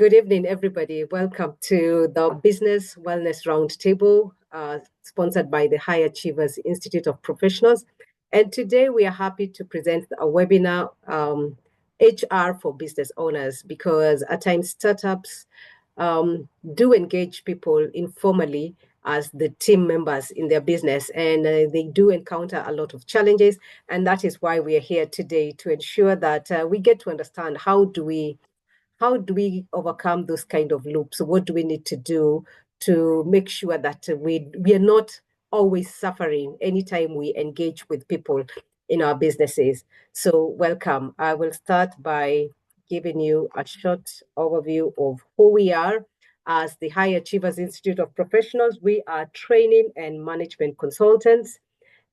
Good evening, everybody. Welcome to the Business Wellness Roundtable, sponsored by the High Achievers Institute of Professionals. And today we are happy to present a webinar, HR for business owners, because at times startups do engage people informally as the team members in their business, and they do encounter a lot of challenges. And that is why we are here today, to ensure that we get to understand how do we overcome those kind of loops? What do we need to do to make sure that we are not always suffering anytime we engage with people in our businesses? So welcome. I will start by giving you a short overview of who we are. As the High Achievers Institute of Professionals, we are training and management consultants,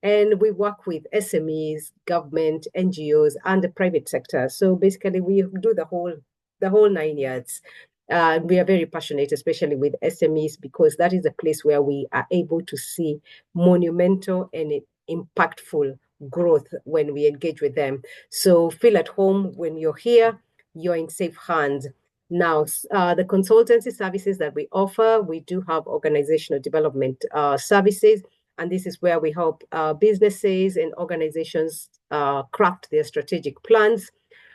and we work with SMEs, government, NGOs, and the private sector. So basically, we do the whole 9 yards. We are very passionate, especially with SMEs, because that is a place where we are able to see monumental and impactful growth when we engage with them. So feel at home when you're here, you're in safe hands. Now, the consultancy services that we offer, we do have organizational development services, and this is where we help businesses and organizations craft their strategic plans.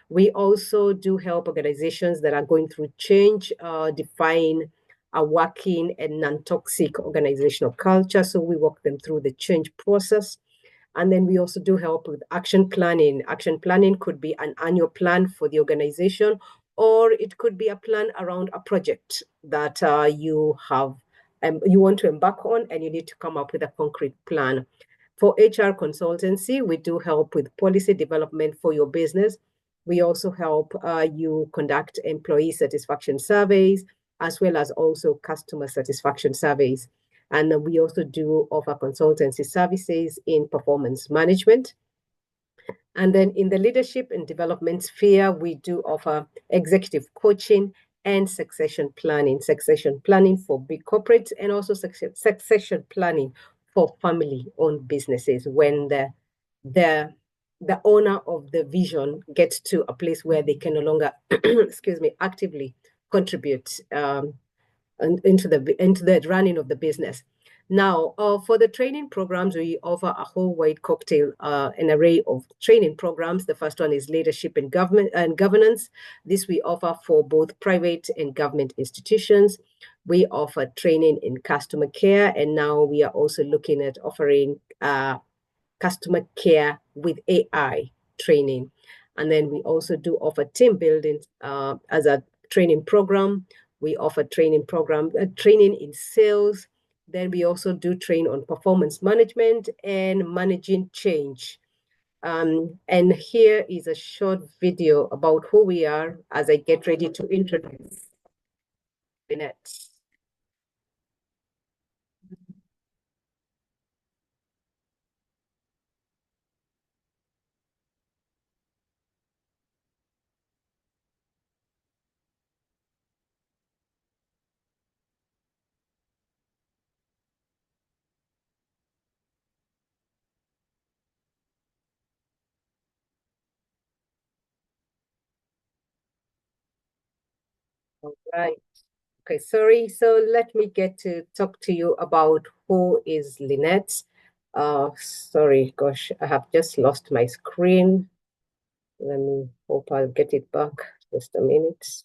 We also do help organizations that are going through change, define a working and non-toxic organizational culture. So we walk them through the change process. And then we also do help with action planning. Action planning could be an annual plan for the organization, or it could be a plan around a project that you want to embark on, and you need to come up with a concrete plan. For HR consultancy, we do help with policy development for your business. We also help you conduct employee satisfaction surveys, as well as also customer satisfaction surveys. And we also do offer consultancy services in performance management. And then in the leadership and development sphere, we do offer executive coaching and succession planning for big corporates, and also succession planning for family-owned businesses when the owner of the vision gets to a place where they can no longer, actively contribute into the running of the business. Now, for the training programs, we offer a whole wide cocktail, an array of training programs. The first one is leadership and governance. This we offer for both private and government institutions. We offer training in customer care, and now we are also looking at offering customer care with AI training. And then we also do offer team building as a training program. We offer training in sales. Then we also do train on performance management and managing change. And here is a short video about who we are as I get ready to introduce Lynette. All right. Okay, sorry. So let me get to talk to you about who is Lynette. Sorry, gosh, I have just lost my screen. Let me hope I'll get it back. Just a minute.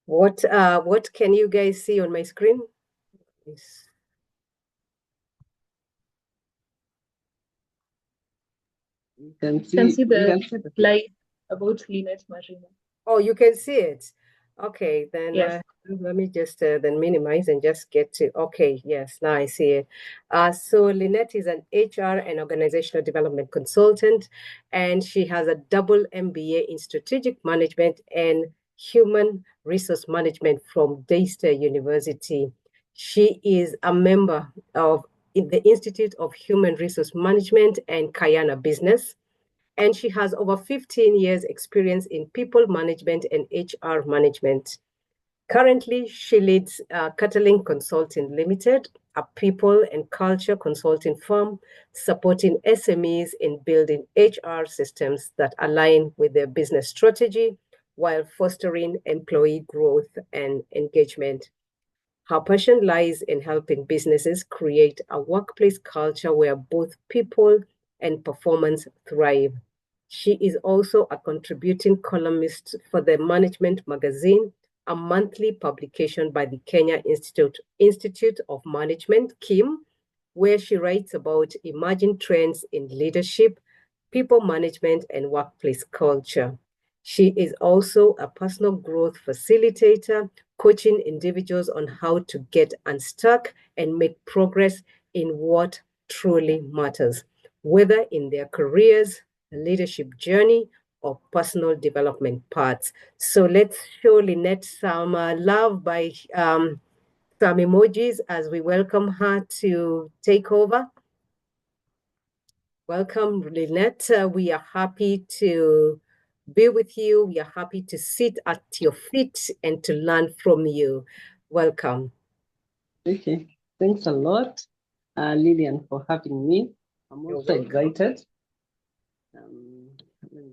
What can you guys see on my screen? Yes. You can see the slide about Lynette Marina. Oh, you can see it. Okay, then Yes. let me just then minimize and just get to, okay, yes, now I see it. So Lynette is an HR and organizational development consultant, and she has a double MBA in strategic management and human resource management from Daystar University. She is a member of the Institute of Human Resource Management and Kayana Business, and she has over 15 years experience in people management and HR management. Currently, she leads Catalin Consulting Limited, a people and culture consulting firm supporting SMEs in building HR systems that align with their business strategy while fostering employee growth and engagement. Her passion lies in helping businesses create a workplace culture where both people and performance thrive. She is also a contributing columnist for the Management Magazine, a monthly publication by the Kenya Institute of Management, KIM, where she writes about emerging trends in leadership, people management, and workplace culture. She is also a personal growth facilitator, coaching individuals on how to get unstuck and make progress in what truly matters, whether in their careers, leadership journey, or personal development paths. So let's show Lynette some love by some emojis as we welcome her to take over. Welcome, Lynette. We are happy to be with you. We are happy to sit at your feet and to learn from you. Welcome. Okay, thanks a lot, Lillian, for having me. I'm also excited. Let me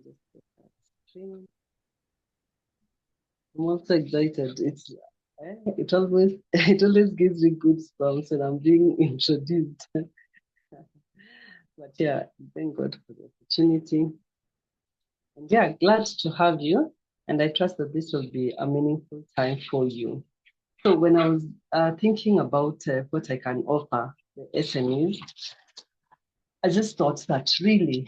just get that screen. I'm also excited. It always gives me goosebumps when I'm being introduced. But yeah, thank God for the opportunity. And yeah, glad to have you. And I trust that this will be a meaningful time for you. So when I was thinking about what I can offer the SMEs, I just thought that really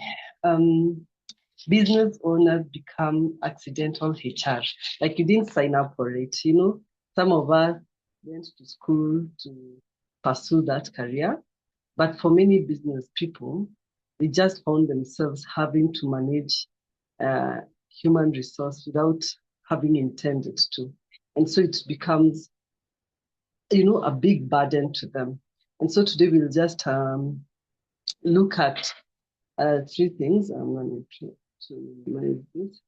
business owners become accidental HR. Like you didn't sign up for it, you know. Some of us went to school to pursue that career, but for many business people, they just found themselves having to manage human resource without having intended to. And so it becomes, you know, a big burden to them. And so today we'll just look at three things. I'm going to manage this.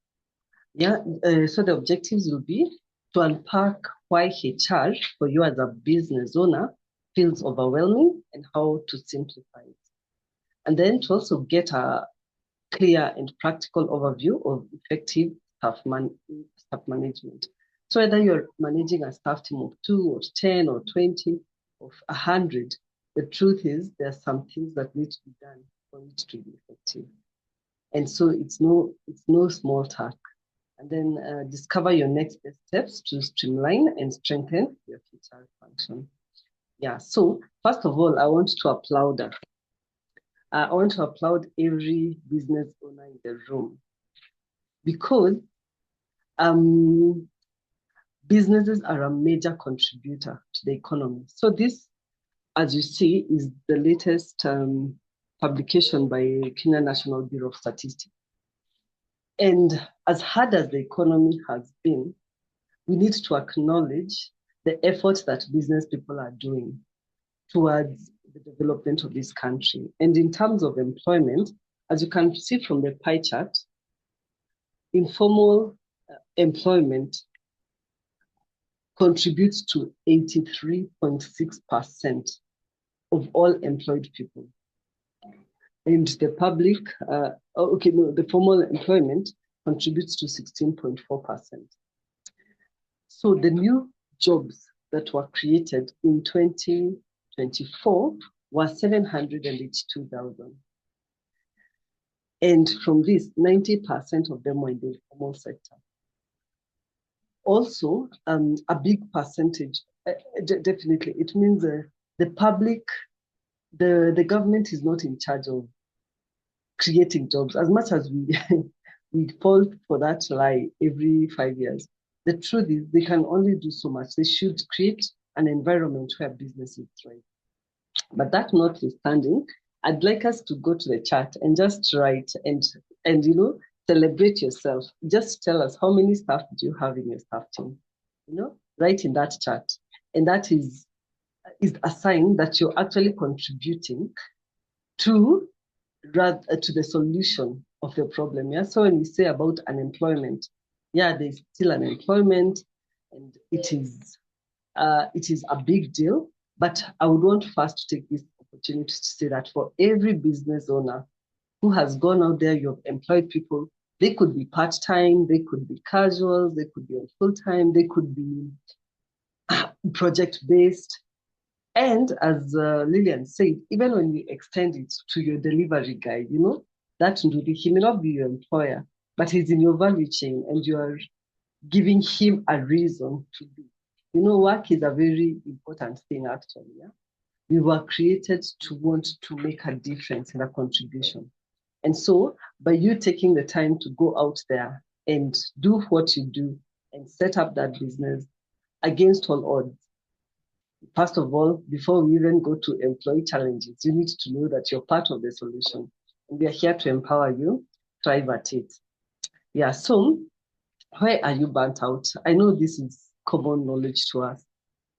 Yeah, so the objectives will be to unpack why HR for you as a business owner feels overwhelming and how to simplify it. And then to also get a clear and practical overview of effective staff management. So whether you're managing a staff team of 2 or 10 or 20 or 100, the truth is there are some things that need to be done for it to be effective. And so it's no small task. And then discover your next best steps to streamline and strengthen your HR function. Yeah, so first of all, I want to applaud every business owner in the room because businesses are a major contributor to the economy. So this, as you see, is the latest publication by Kenya National Bureau of Statistics. And as hard as the economy has been, we need to acknowledge the effort that business people are doing towards the development of this country. And in terms of employment, as you can see from the pie chart, informal employment contributes to 83.6% of all employed people. And the public, the formal employment contributes to 16.4%. So the new jobs that were created in 2024 were 782,000. And from this, 90% of them were in the formal sector. Also, a big percentage, definitely, it means the public, the government is not in charge of creating jobs as much as we fall for that lie every 5 years. The truth is they can only do so much. They should create an environment where businesses thrive. But that notwithstanding, I'd like us to go to the chart and just write and you know, celebrate yourself. Just tell us how many staff do you have in your staff team? You know, write in that chart. And that is a sign that you're actually contributing to the solution of the problem. Yeah. So when we say about unemployment, yeah, there's still unemployment. and it is a big deal. But I would want first to take this opportunity to say that for every business owner who has gone out there, you've employed people. They could be part-time, they could be casual, they could be on full-time, they could be project-based. And as Lillian said, even when you extend it to your delivery guy, that he may not be your employer, but he's in your value chain and you are giving him a reason to do. Work is a very important thing, actually. Yeah? We were created to want to make a difference and a contribution. And so by you taking the time to go out there and do what you do and set up that business against all odds, first of all, before we even go to employee challenges, you need to know that you're part of the solution. And we are here to empower you, thrive at it. Yeah, so why are you burnt out? I know this is common knowledge to us,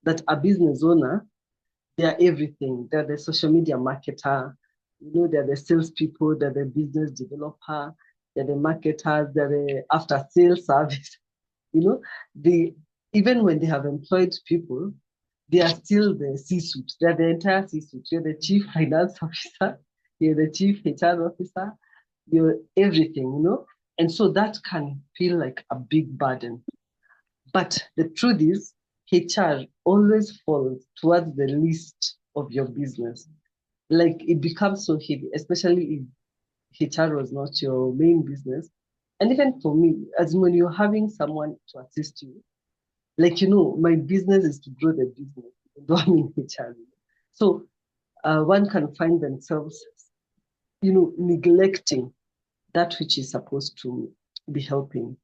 that a business owner, they are everything. They're the social media marketer, they're the salespeople, they're the business developer, they're the marketers, they're the after-sales service. Even when they have employed people, they are still the C-suite. They're the entire C-suite. You're the chief finance officer, you're the chief HR officer, you're everything, And so that can feel like a big burden. But the truth is, HR always falls towards the least of your business. Like it becomes so heavy, especially if HR was not your main business. And even for me, as when you're having someone to assist you, like, my business is to grow the business, though I'm in HR. So one can find themselves, neglecting that which is supposed to be helping.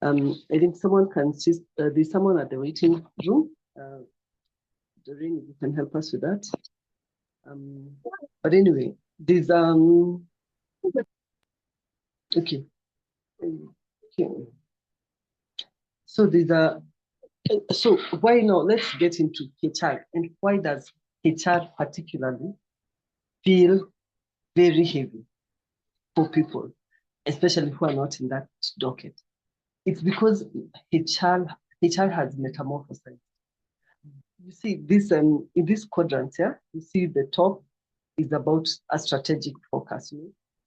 I think someone can see, there's someone at the waiting room. Doreen, you can help us with that. But anyway, there's, okay. So so why now? Let's get into HR and why does HR particularly feel very heavy for people, especially who are not in that docket? It's because HR has metamorphosized. You see this in this quadrant here, you see the top is about a strategic focus,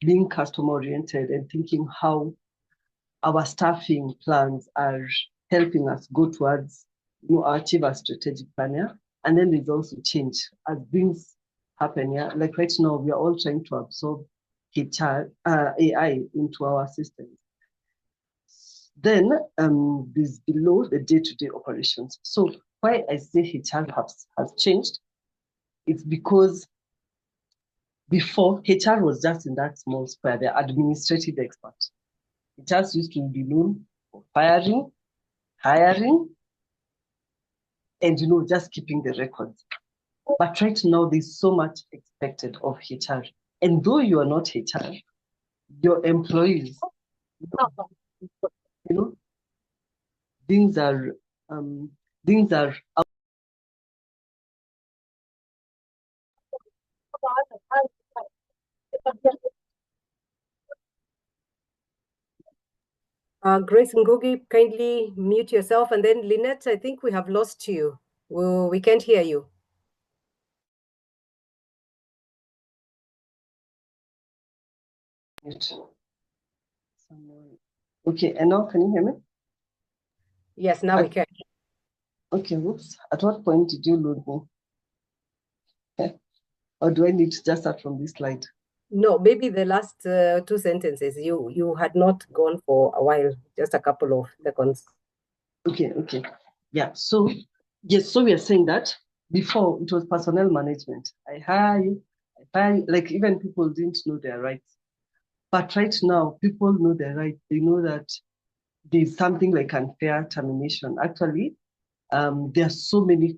being customer oriented and thinking how our staffing plans are helping us go towards achieve a strategic plan. Yeah? And then there's also change as things happen. Yeah, like right now we are all trying to absorb HR AI into our systems. Then there's below the day-to-day operations. So why I say HR has changed, it's because before HR was just in that small square, the administrative expert. It just used to be known for firing, hiring, and just keeping the records. But right now, there's so much expected of HR. And though you are not HR, your employees, things are Grace Ngugi, kindly mute yourself. And then Lynette, I think we have lost you. We can't hear you. Okay, and now can you hear me? Yes, now we can. Okay, whoops. At what point did you lose me? Or do I need to just start from this slide? No, maybe the last two sentences. You had not gone for a while, just a couple of seconds. Okay. Yeah, so yes, so we are saying that before it was personnel management. I hire you, like even people didn't know their rights. But right now, people know their rights. They know that there's something like unfair termination. Actually, there are so many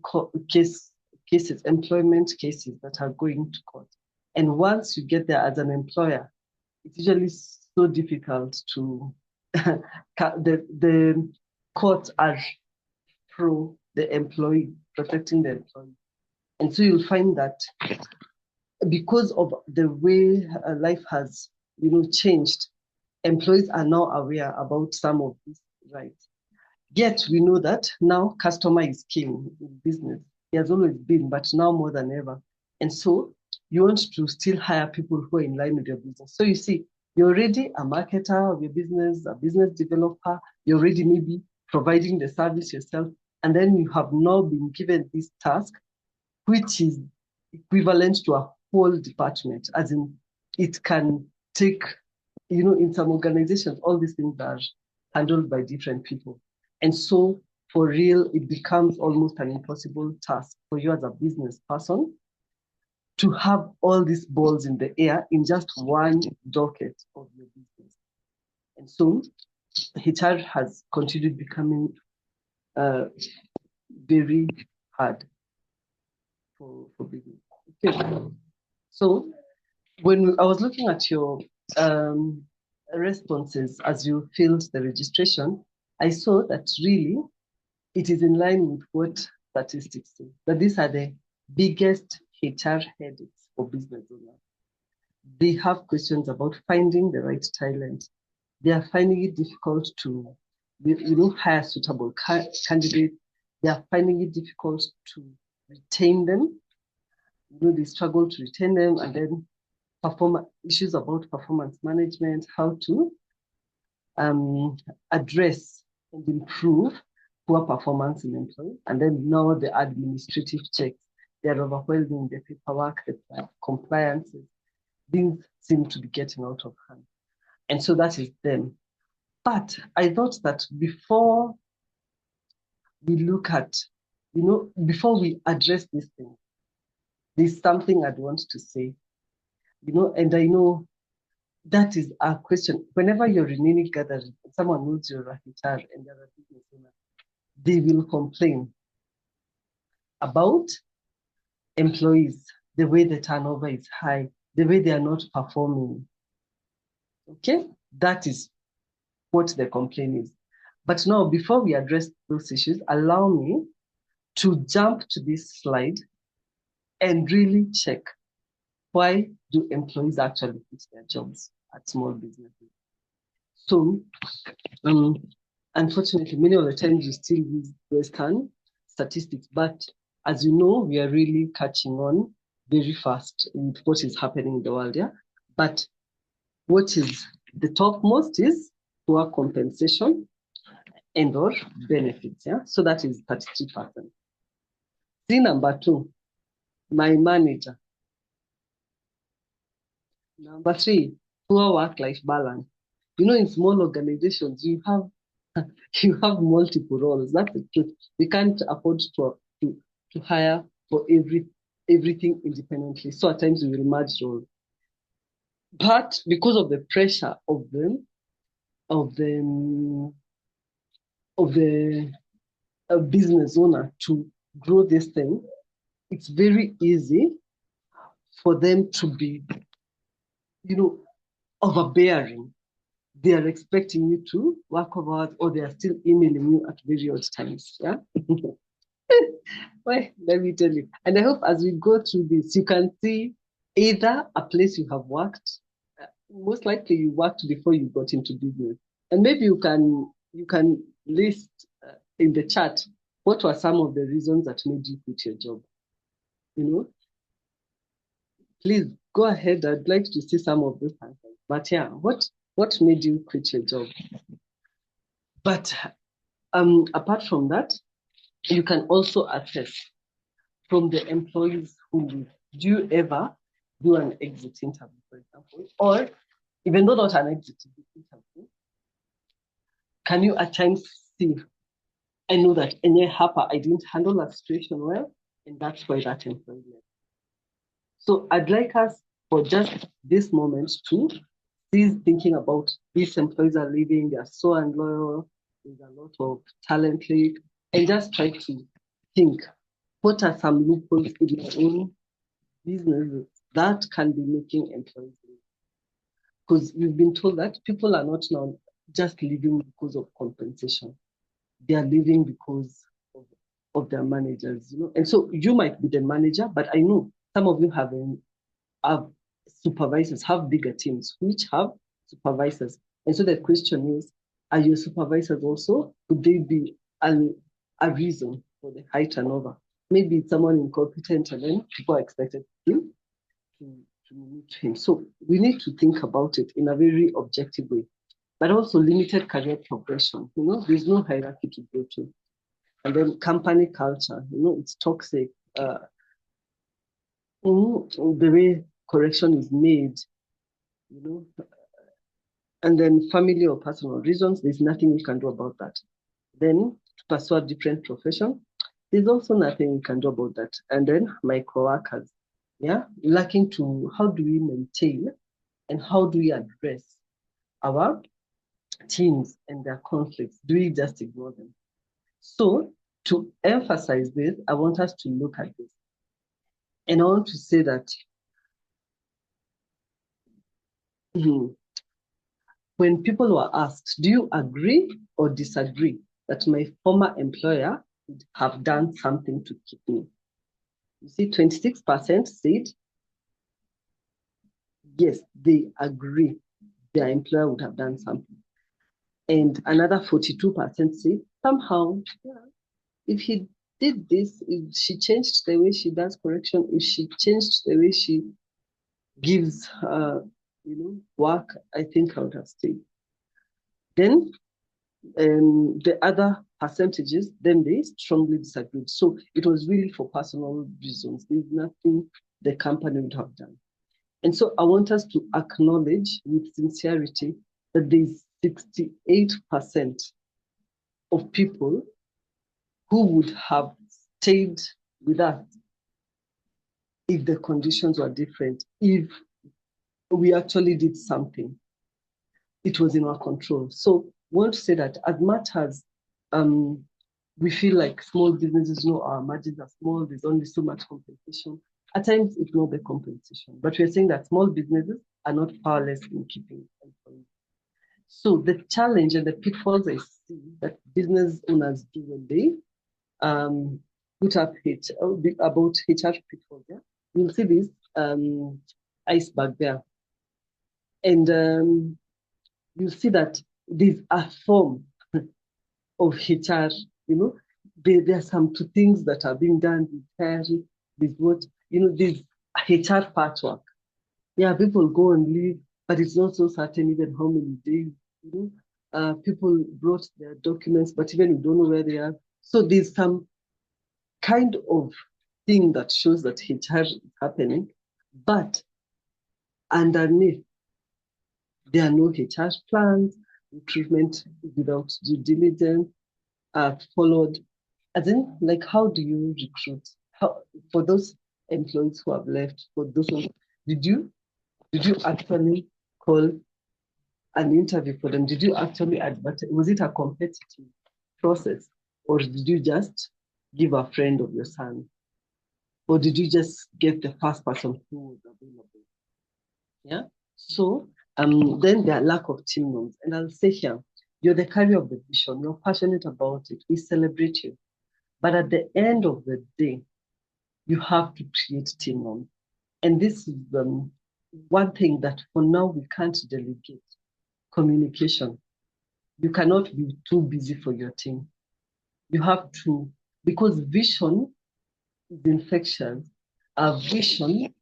cases, employment cases that are going to court. And once you get there as an employer, it's usually so difficult to, the courts are pro the employee, protecting the employee. And so you'll find that because of the way life has, changed, employees are now aware about some of these rights. Yet we know that now customer is king in business. He has always been, but now more than ever. And so you want to still hire people who are in line with your business. So you see, you're already a marketer of your business, a business developer, you're already maybe providing the service yourself, and then you have now been given this task, which is equivalent to a whole department, as in it can take, in some organizations, all these things are handled by different people. And so for real, it becomes almost an impossible task for you as a business person to have all these balls in the air in just one docket of your business. And so HR has continued becoming very hard for business. Okay. So when I was looking at your responses as you filled the registration, I saw that really it is in line with what statistics say, that these are the biggest HR headaches for business owners. They have questions about finding the right talent. They are finding it difficult to, hire suitable candidates. They are finding it difficult to retain them. They struggle to retain them, and then issues about performance management, how to address and improve poor performance in employees. And then now the administrative checks, they're overwhelming, the paperwork, the compliances. Things seem to be getting out of hand. And so that is them. But I thought that before we look at, before we address these things, there's something I'd want to say, and I know that is a question. Whenever you're in any gathering, someone knows you're a HR and they're a business owner, they will complain about employees, the way the turnover is high, the way they are not performing. Okay, that is what the complaint is. But now, before we address those issues, allow me to jump to this slide and really check, why do employees actually quit their jobs at small businesses? So, unfortunately, many of the times we still use Western statistics, but as you know, we are really catching on very fast with what is happening in the world, yeah? But what is the topmost is poor compensation and or benefits, yeah? So that is 33%. See number 2, my manager. Number 3, poor work-life balance. In small organizations, you have multiple roles. That's the truth. We can't afford to hire for everything independently. So at times we will merge roles. But because of the pressure of the business owner to grow this thing, it's very easy for them to be, overbearing. They are expecting you to work over, or they are still emailing you at various times. Yeah. Well, let me tell you. And I hope as we go through this, you can see either a place you have worked, most likely you worked before you got into business, and maybe you can list in the chat what were some of the reasons that made you quit your job. Please go ahead. I'd like to see some of those answers. But yeah, what made you quit your job? But apart from that, you can also assess from the employees who leave. Do you ever do an exit interview, for example? Or even though not an exit interview, can you at times see, I know that I didn't handle that situation well, and that's why that employee left. So I'd like us for just this moment to cease thinking about these employees are leaving, they are so unloyal, there's a lot of talent leak, and just try to think, what are some loopholes in your own businesses that can be making employees leave? Because we've been told that people are not now just leaving because of compensation. They are leaving because of their managers, And so you might be the manager, but I know some of you have supervisors, have bigger teams which have supervisors. And so the question is, are your supervisors also, could they be a reason for the high turnover. Maybe it's someone incompetent and then people are expected to meet him. So we need to think about it in a very objective way, but also limited career progression. There's no hierarchy to go to. And then company culture, it's toxic. The way correction is made, and then family or personal reasons, there's nothing we can do about that. Then to pursue a different profession, there's also nothing we can do about that. And then my co-workers, lacking to how do we maintain and how do we address our teams and their conflicts? Do we just ignore them? So to emphasize this, I want us to look at this. And I want to say that when people were asked, do you agree or disagree that my former employer would have done something to keep me? You see, 26% said, yes, they agree their employer would have done something. And another 42% said, somehow, if he did this, if she changed the way she does correction, if she changed the way she gives work, I think I would have stayed. Then the other percentages, then they strongly disagreed. So it was really for personal reasons. There's nothing the company would have done. And so I want us to acknowledge with sincerity that there's 68% of people who would have stayed with us if the conditions were different, if we actually did something. It was in our control. So I want to say that as much as we feel like small businesses, our margins are small, there's only so much compensation, at times ignore the compensation. But we're saying that small businesses are not powerless in keeping employees. So the challenge and the pitfalls I see that business owners do when they put up about HR pitfalls, you'll see this iceberg there. And you'll see that there's a form of HR, there are some two things that are being done with there's HR patchwork. People go and leave, but it's not so certain even how many days, people brought their documents, but even we don't know where they are. So there's some kind of thing that shows that HR is happening, but underneath, there are no HR plans, recruitment without due diligence followed. As in, like, how do you recruit? For those employees who have left, for those ones, did you actually call an interview for them? Did you actually advertise? Was it a competitive process? Or did you just give a friend of your son? Or did you just get the first person who was available? So then there are lack of team norms. And I'll say here, you're the carrier of the vision, you're passionate about it, we celebrate you. But at the end of the day, you have to create team norms. And this is one thing that for now we can't delegate: communication. You cannot be too busy for your team. You have to, because vision is infectious. Our vision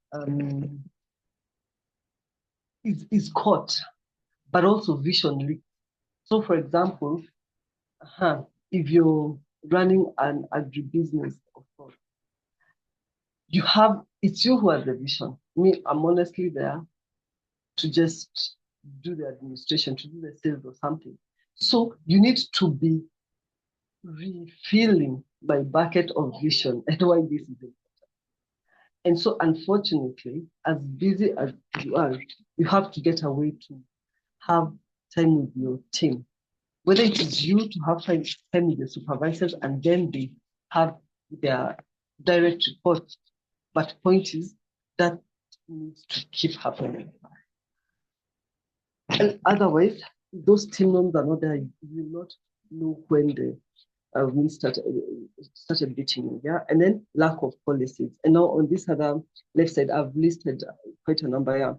is caught, but also vision leaks. So, for example, if you're running an agribusiness, of course, it's you who has the vision. Me, I'm honestly there to just do the administration, to do the sales or something. So you need to be refilling my bucket of vision and why this is important. And so, unfortunately, as busy as you are, you have to get a way to have time with your team. Whether it is you to have time with your supervisors and then they have their direct reports. But point is, that needs to keep happening. And otherwise, those team norms are not there. You will not know when the wind started beating you. And then lack of policies. And now on this other left side, I've listed quite a number here.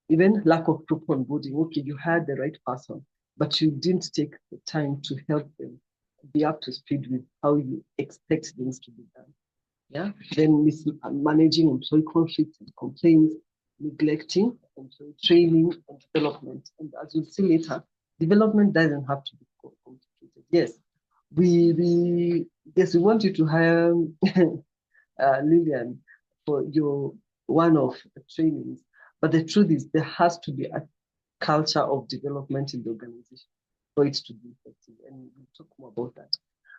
Even lack of proper onboarding. Okay, you had the right person, but you didn't take the time to help them be up to speed with how you expect things to be done. Yeah. Then managing employee conflicts and complaints, neglecting employee training and development. And as we'll see later, development doesn't have to be complicated. Yes, we want you to hire Lillian for your one-off trainings, but the truth is there has to be a culture of development in the organization for it to be effective, and we'll talk more about that.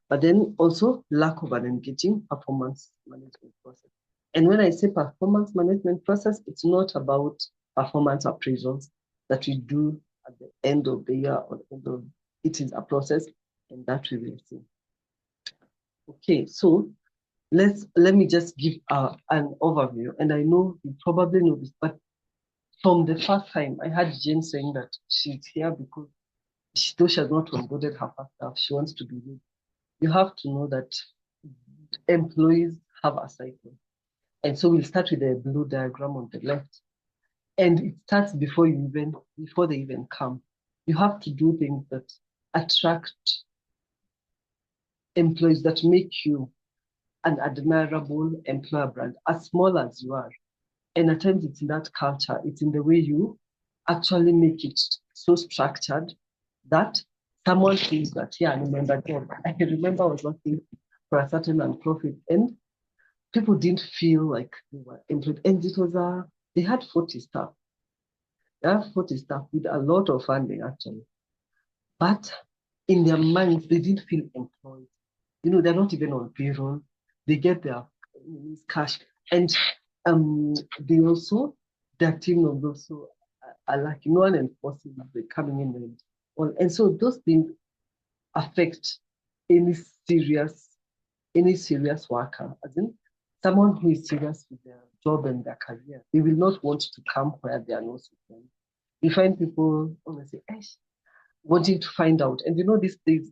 But then also lack of an engaging performance management process. And when I say performance management process, it's not about performance appraisals that we do at the end of the year or the end of it. Is a process, and that we will see. Okay, so let me just give an overview. And I know you probably know this, but from the first time I had Jane saying that she's here because though she has not onboarded her first staff, she wants to be with. You have to know that employees have a cycle. And so we'll start with the blue diagram on the left. And it starts before they even come. You have to do things that attract employees, that make you an admirable employer brand, as small as you are. And at times it's in that culture, it's in the way you actually make it so structured that someone thinks that, yeah, I remember job. I remember I was working for a certain nonprofit and people didn't feel like they were employed. And it was they had 40 staff. They had 40 staff with a lot of funding actually. But in their minds, they didn't feel employed. You know, they're not even on payroll. They get their cash. And they also, their team members also are like no one enforcing the coming in. And so those things affect any serious worker, as in someone who is serious with their job and their career. They will not want to come where they are not with them. You find people honestly wanting to find out. And you know, these days,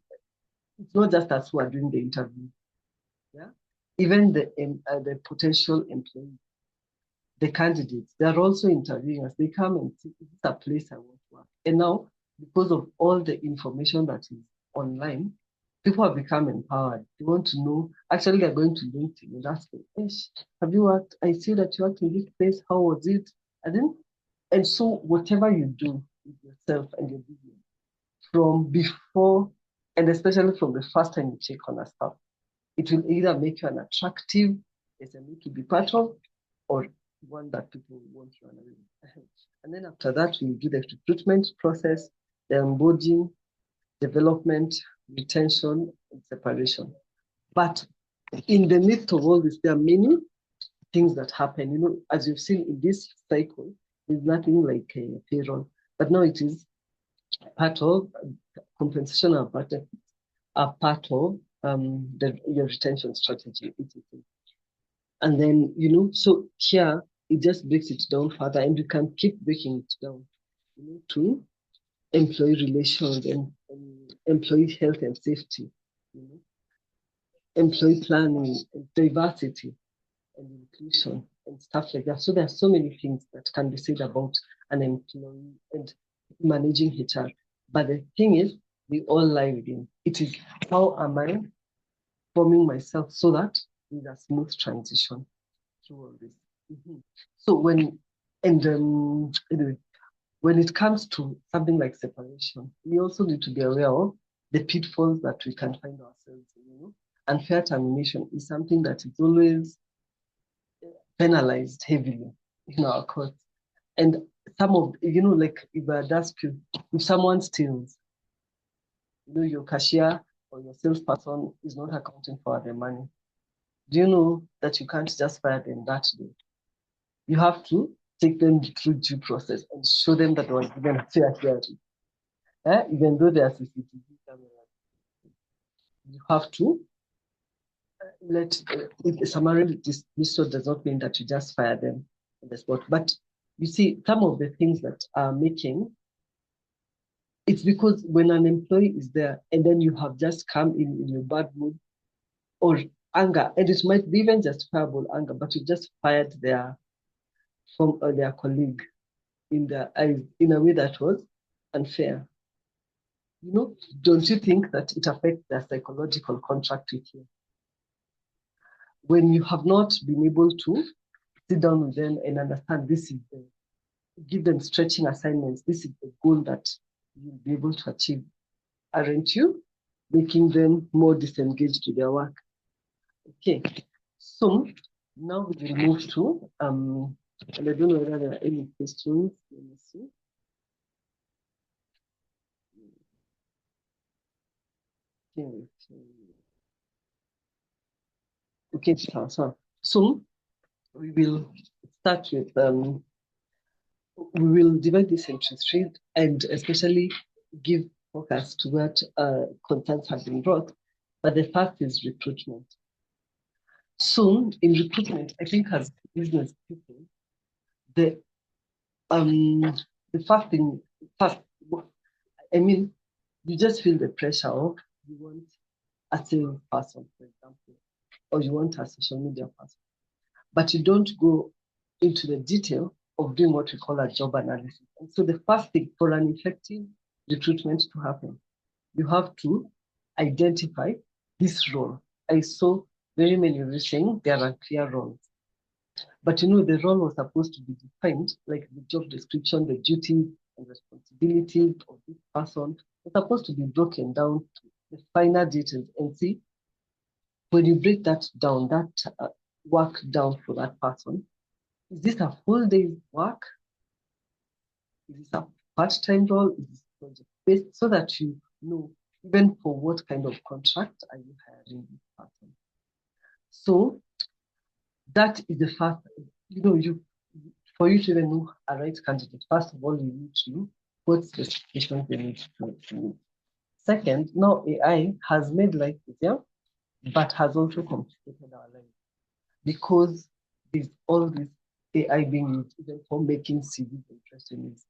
it's not just us who are doing the interview. Yeah, even the potential employees, the candidates, they are also interviewing us. They come and see, this is a place I want to work. And now, because of all the information that is online, people have become empowered. They want to know. Actually, they're going to LinkedIn and ask them, have you worked? I see that you worked in this place. How was it? And so whatever you do with yourself and your business, from before, and especially from the first time you check on a staff, it will either make you an attractive SME to be part of, or one that people want you on. And then after that, we do the recruitment process, the onboarding, development, retention, and separation. But in the midst of all this, there are many things that happen. You know, as you've seen in this cycle, there's nothing like a payroll, but now it is part of compensation are part of your retention strategy. And then, you know, so here it just breaks it down further, and you can keep breaking it down, you know, to employee relations and employee health and safety, you know, employee planning, and diversity and inclusion and stuff like that. So there are so many things that can be said about an employee and managing HR. But the thing is, we all lie within. It is, how am I forming myself so that there's a smooth transition through all this. So anyway, when it comes to something like separation, we also need to be aware of the pitfalls that we can find ourselves in. You know? Unfair termination is something that is always penalized heavily in our courts. And some of, you know, like if I ask you, if someone steals, you know, your cashier or your salesperson is not accounting for the money, do you know that you can't just fire them that day? You have to take them through due process and show them that was given a fair hearing. Even though there are CCTV cameras, you have to let summary dismissal does not mean that you just fire them on the spot. But you see, some of the things that are making, it's because when an employee is there and then you have just come in your bad mood or anger, and it might be even justifiable anger, but you just fired their colleague in their eyes in a way that was unfair. don't you think that it affects their psychological contract with you? When you have not been able to sit down with them and understand give them stretching assignments, this is the goal that you'll be able to achieve, aren't you? Making them more disengaged to their work. Okay, so now we will move to, and I don't know whether there are any questions. Let me see. Okay, so we will start with, we will divide this into three and especially give focus to what concerns have been brought. But the first is recruitment. So in recruitment, I think as business people, the first, I mean, you just feel the pressure of you want a sales person, for example, or you want a social media person, but you don't go into the detail of doing what we call a job analysis. And so the first thing for an effective recruitment to happen, you have to identify this role. I saw very many of you saying there are clear roles. But the role was supposed to be defined, like the job description, the duties and responsibilities of this person was supposed to be broken down to the finer details and see when you break that down, that work down for that person. Is this a full day's work? Is this a part-time role? Is this project-based? So that you know even for what kind of contract are you hiring this person. So that is the first, for you to even know a right candidate, first of all, you need to know what specifications they need to meet. Second, now AI has made life easier, but has also complicated our lives because there's all this AI being used even for making CVs and resumes.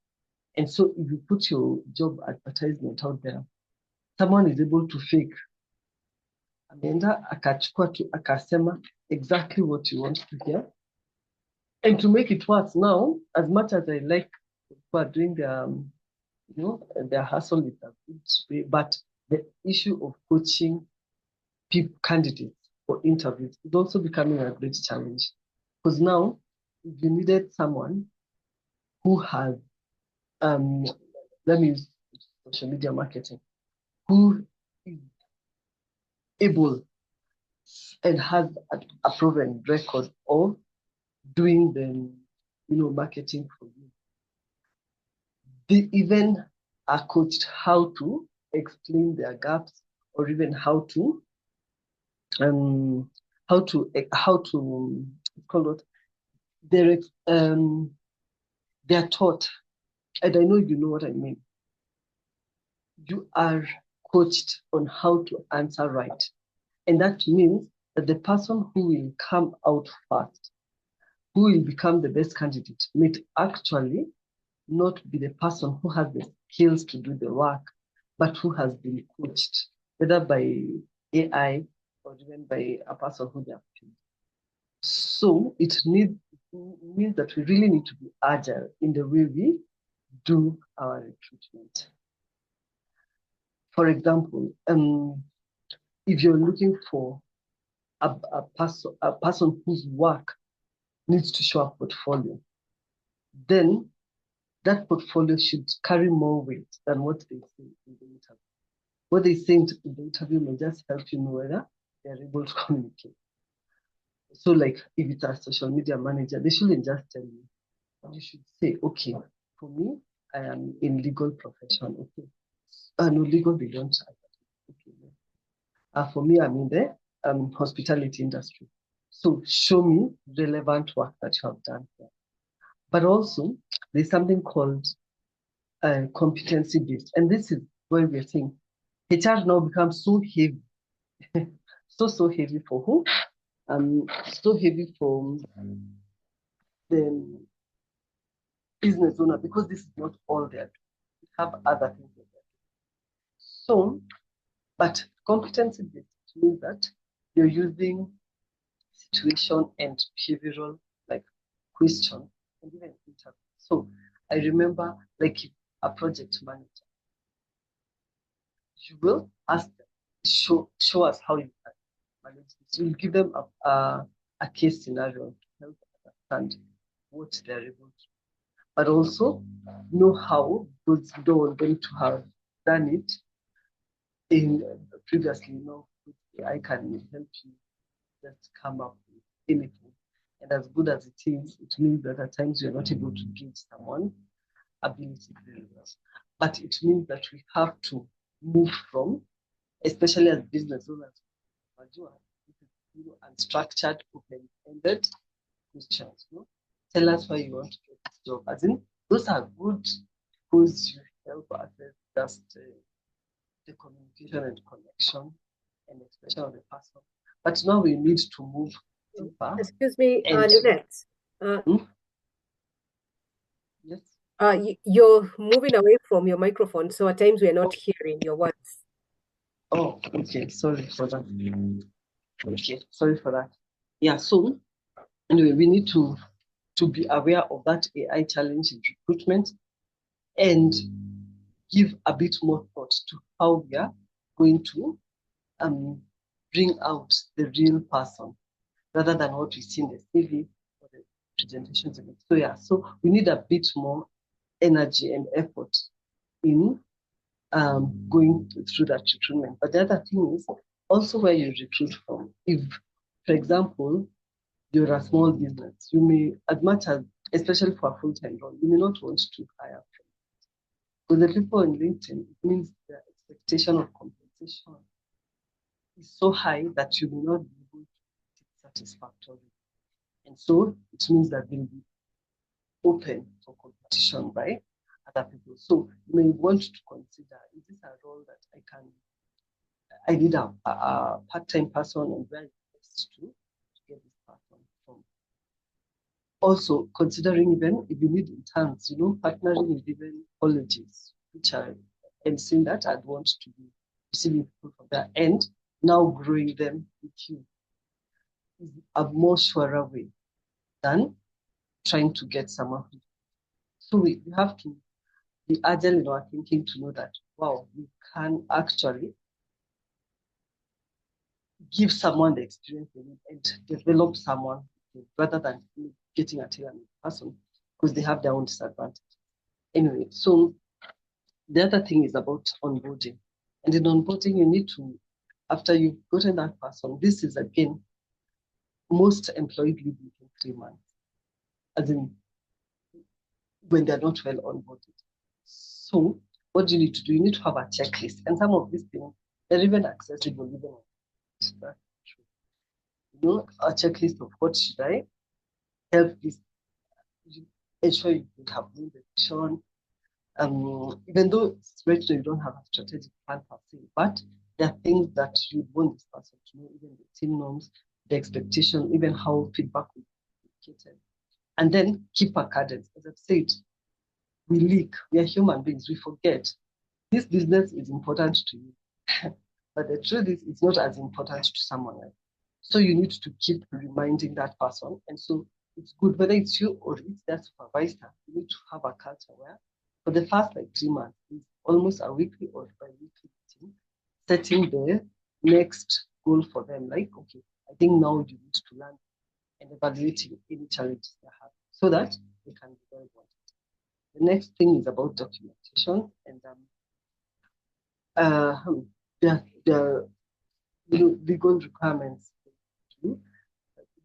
And so if you put your job advertisement out there, someone is able to fake. Ameenda akachukua tu akasema exactly what you want to hear. And to make it worse now, as much as I like people are doing their hustle is a good way, but the issue of coaching candidates for interviews is also becoming a great challenge. Because now, if you needed someone who has, let me use social media marketing, who is able and has a proven record of doing the marketing for you. They even are coached how to explain their gaps or even how to call it. They're taught, and I know you know what I mean. You are coached on how to answer right. And that means that the person who will come out first, who will become the best candidate, may actually not be the person who has the skills to do the work, but who has been coached, whether by AI or even by a person who they have trained. So it means that we really need to be agile in the way we do our recruitment. For example, if you're looking for a person whose work needs to show a portfolio, then that portfolio should carry more weight than what they say in the interview. What they say in the interview may just help you know whether they're able to communicate. So like if it's a social media manager, they shouldn't just tell you. You should say, okay, for me, I am in legal profession. Okay. No, legal, they don't. Okay. For me, I'm in the hospitality industry. So show me relevant work that you have done here. But also, there's something called competency-based. And this is where we're saying HR now becomes so heavy. so heavy for who? So heavy for the business owner, because this is not all they're doing. We have other things that they're doing. So, but competency-based means that you're using situation and behavioral question and even interview. So I remember like a project manager. you will ask them, show us how you can manage this. You'll give them a case scenario to help understand what they're able to, but also know how, because you don't want them to have done it in previously. I can help you just come up with anything. And as good as it is, it means that at times you're not able to gauge someone's ability very well. But it means that we have to move from, especially as business owners, unstructured, open-ended questions. Tell us why you want to get this job. As in, those are good because you help assess just the communication and connection and expression of the person. But now we need to move deeper. Excuse me, Lynette. Yes. You're moving away from your microphone, so at times we are not hearing your words. Oh, okay. Sorry for that. Okay, sorry for that. Yeah, so anyway, we need to be aware of that AI challenge in recruitment and give a bit more thought to how we are going to bring out the real person rather than what we see in the CV or the presentations. So yeah, so we need a bit more energy and effort in going through that recruitment. But the other thing is also where you recruit from. If, for example, you're a small business, you may, as much as, especially for a full-time role, you may not want to hire from. Because the people on LinkedIn, it means the expectation of compensation is so high that you will not be able to take satisfactory. And so it means that they'll be open for competition by other people. So you may want to consider, is this a role that I need a part-time person, and where is to get this person from? Also considering even if you need interns, partnering with even colleges, which I'm saying that I'd want to be receiving people from there and now growing them with you is a more surer way than trying to get someone. So we have to be agile in our thinking to know that, wow, we can actually give someone the experience they need and develop someone rather than getting a tailor-made person because they have their own disadvantage. Anyway, so the other thing is about onboarding. And in onboarding, you need to, after you've gotten that person, this is again, most employees leave within 3 months, as in when they're not well onboarded. So what do you need to do? You need to have a checklist. And some of these things, they're even accessible even on that. A checklist of what should I help this, ensure you have no decision. Even though right now you don't have a strategic plan per se, but there are things that you want this person to know, even the team norms, the expectation, even how feedback will be communicated. And then keep a cadence. As I've said, we leak, we are human beings, we forget. This business is important to you, but the truth is it's not as important to someone else. So you need to keep reminding that person. And so it's good, whether it's you or it's their supervisor, you need to have a culture where for the first 3 months, it's almost a weekly or bi-weekly meeting, setting the next goal for them. Like, okay, I think now you need to learn and evaluating any challenges they have so that they can be very good. The next thing is about documentation and the legal requirements,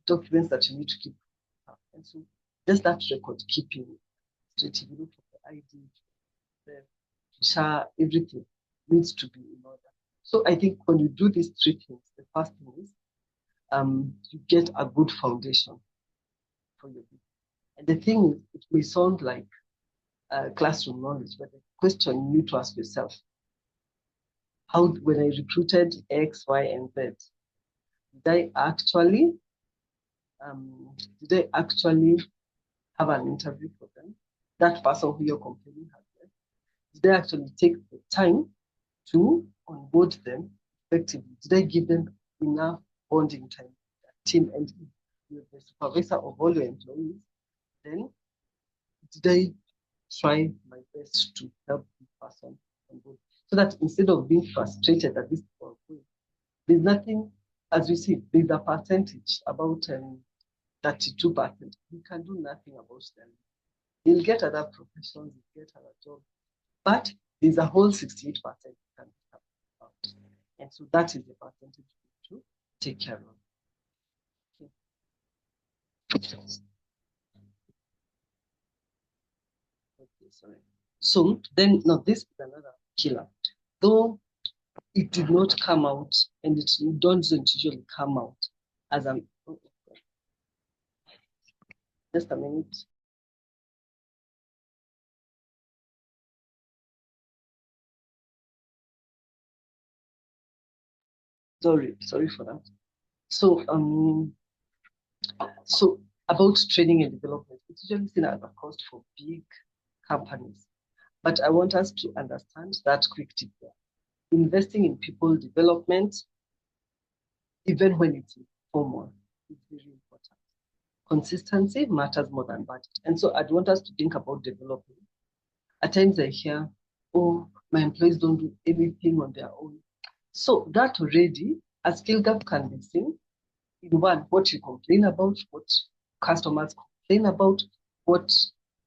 documents that you need to keep. And so just that record keeping, if you look at the ID, the SHA, everything needs to be in order. So I think when you do these 3 things, the first thing is you get a good foundation for your business. And the thing is, it may sound like classroom knowledge, but the question you need to ask yourself, when I recruited X, Y, and Z, did I actually have an interview for them? That person who you're complaining has left. Did I actually take the time to onboard them effectively? Did I give them enough bonding time with that team? And if you're the supervisor of all your employees, then did I try my best to help this person onboard? so that instead of being frustrated at this point, there's nothing, as we see, there's a percentage, about 32%. You can do nothing about them. You'll get other professions, you'll get other jobs, but there's a whole 68% you can talk about. And so that is the percentage to take care of. Okay, sorry. So then, now this is another killer. Though it did not come out, and it doesn't usually come out as a. Just a minute. Sorry for that. So about training and development, it's usually seen as a cost for big companies. But I want us to understand that quick tip there. Investing in people development, even when it's informal, is very important. Consistency matters more than budget. And so I'd want us to think about development. At times I hear, oh, my employees don't do anything on their own. So that already, a skill gap can be seen in one, what you complain about, what customers complain about, what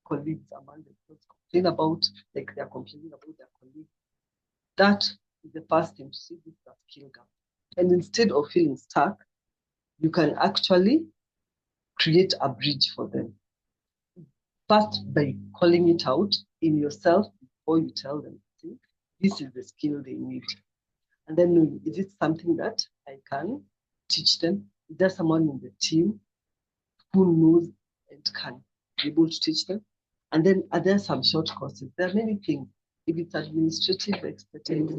colleagues among themselves complain about, like they're complaining about their colleagues. That is the first thing to see, this is a skill gap. And instead of feeling stuck, you can actually create a bridge for them. First, by calling it out in yourself before you tell them, see, this is the skill they need. And then, is it something that I can teach them? Is there someone in the team who knows and can be able to teach them? And then, are there some short courses? There are many things. If it's administrative expertise,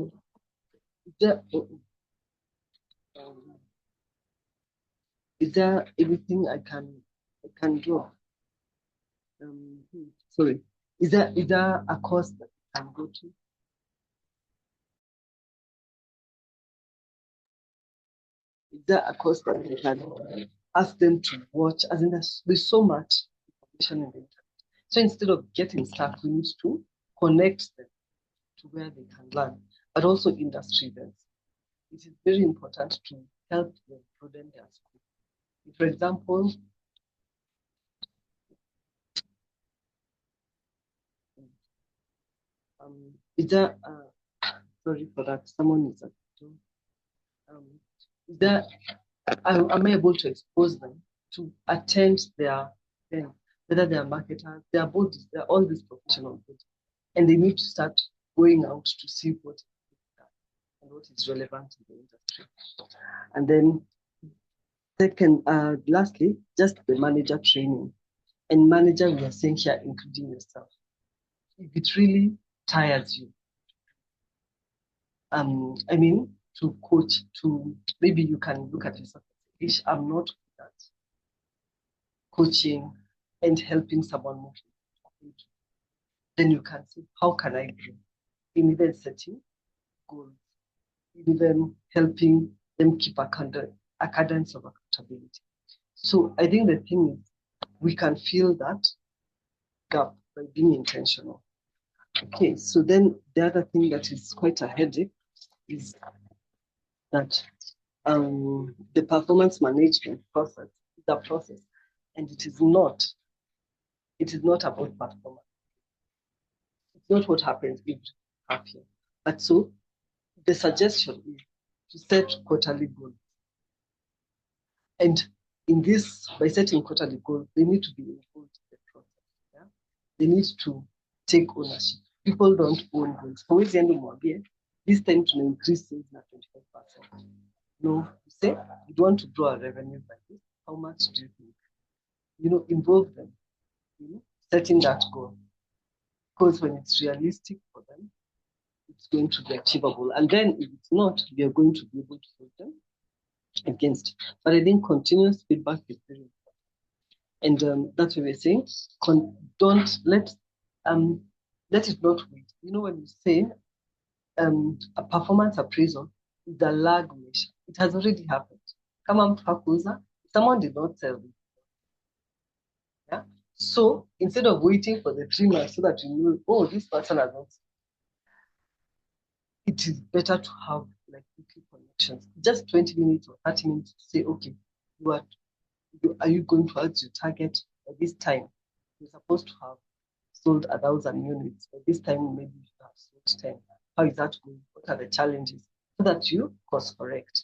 is there anything I can do? Sorry, is there a course that I can go to? Is there a course that I can ask them to watch? As in, there's so much information in the internet. So instead of getting stuck, we need to connect them to where they can learn, but also industry events. It is very important to help them broaden their scope. For example, is there, sorry for that, someone is at the door. Is there, am I able to expose them to attend their event, whether they are marketers, they are both, they're all these professionals, and they need to start going out to see what and what is relevant in the industry. And then second, lastly, just the manager training. And manager, we are saying here, including yourself. If it really tires you, I mean, to coach, to maybe you can look at yourself. I'm not good at coaching and helping someone move. Then you can see, how can I grow? In even setting goals, in even helping them keep a cadence of accountability. So I think the thing is, we can fill that gap by being intentional. Okay, so then the other thing that is quite a headache is that the performance management process is a process, and it is not about performance. It's not what happens every half year. But so the suggestion is to set quarterly goals. And in this, by setting quarterly goals, they need to be involved in the process. Yeah? They need to take ownership. People don't own goals. For example, this time to increase sales by 25%. No, you say you want to grow our revenue by this. How much do you think? Involve them. Setting that goal. Because when it's realistic for them, it's going to be achievable. And then if it's not, we are going to be able to hold them against. But I think continuous feedback is very important. And that's what we're saying. Don't let it not wait. When you say a performance appraisal is a lag measure, it has already happened. Kama mfakuza, someone did not tell me. Yeah. So instead of waiting for the 3 months so that you know, oh, this person has not, it is better to have like weekly connections. Just 20 minutes or 30 minutes to say, okay, are you going towards your target at this time? You're supposed to have sold 1,000 units. At this time, maybe you have sold 10. How is that going? What are the challenges? So that you course correct.